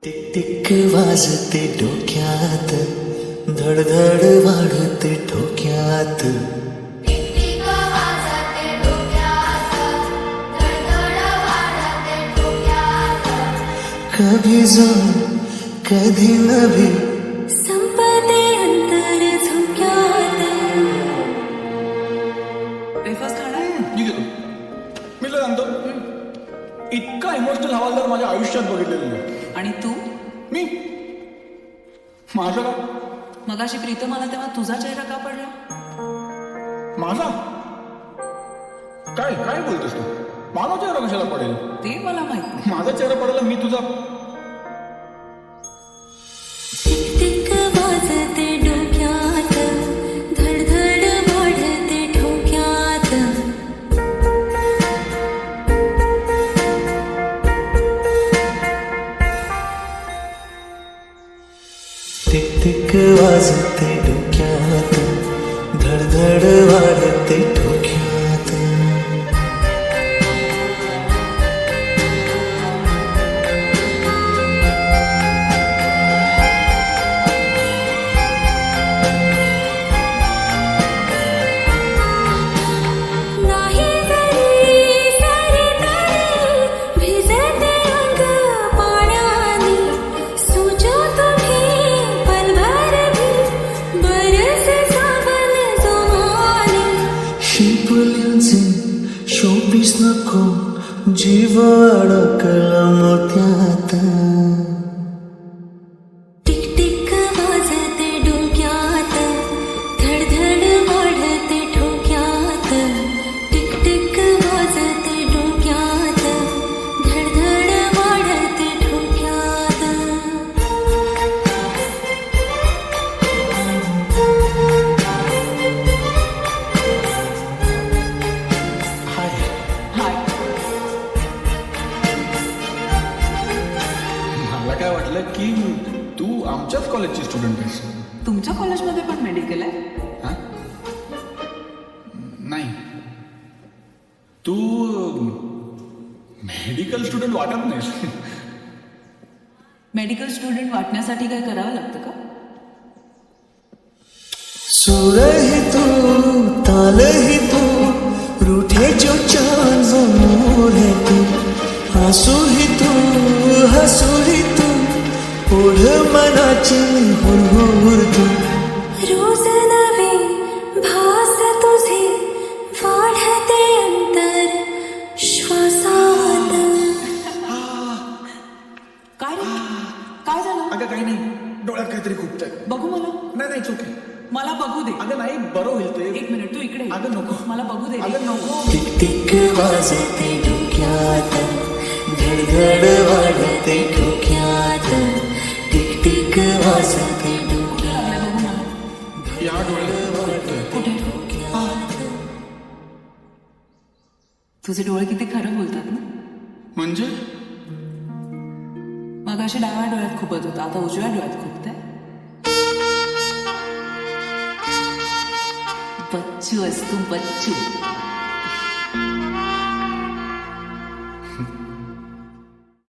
Tick tick वाजते डोक्यात, धडधड वाढते ठोक्यात. कभी जाऊन कधी नभी संपते अंतर झोक्यात. ब्रेकफास्ट खाणार? मी घेतो. मी तुला सांगतो, इतका इमोशनल हवालदार माझ्या आयुष्यात बघितलेला नाही. आणि तू? मी माझा का? मगाशी प्रीतम आला तेव्हा तुझा चेहरा का पडला? माझा काय काय बोलतोस तू? माझा चेहरा कशाला पडेल? ते मला माहित नाही. माझा चेहरा पडायला मी तुझा टिक टिक वाजते डोक्यात, धडधड वाढते ठोक्यात. टिक टिक वाजते डोक्यात, धडधड वाढते ठोक्यात. नाही जरी सारी तरी भिजते अंग पाण्याने. सोचो तुम्ही पलभर भी बरसे सावन जोमाने. शिंपल्यांचे शोपीस नको, जीव अडकला मोत्यात. टिक टिक वाजते डोक्यात, धडधड वाढते ठोक्यात. टिक टिक वाजते डोक्यात, धडधड वाढते ठोक्यात. हाय. हाय. मला काय वाटलं की तू आमच्याच कॉलेजची स्टुडंट आहेस. तुमच्या कॉलेजमध्ये पण मेडिकल आहे? हा? नाही, तू मेडिकल स्टुडंट वाटत नाहीस. मेडिकल स्टुडंट वाटण्यासाठी काय करावं लागतं का? सूर ही तू, ताल ही तू, रूठे जो चांद वो मोर है तू. आंसू ही तू, हसू ही तू, ओढ मनाची हुरहुर तू. रोज नवे भास तुझे, वाढते अंतर श्वासात. काय रे? काय झालं? अगं काही नाही, डोळ्यात काहीतरी खुपतंय. बघू मला. नाही नाही चुके. मला बघू दे. अगं नाही, बरं होईल ते. एक मिनिट, तू इकडे ये. अगं नको. मला बघू दे. अगं नको. टिक टिक वाजते डोक्यात, धडधड वाढते ठोक्यात. टिक टिक वाजते डोक्यात, बघू मला. या डोळ्यात खुपतंय. कुठे? तुझे डोळे किती खरं बोलतात ना. म्हणजे मगाशी डाव्या डोळ्यात खुपत होता, आता उजव्या डोळ्यात खुपतंय. बच्चू असतो बच्चू.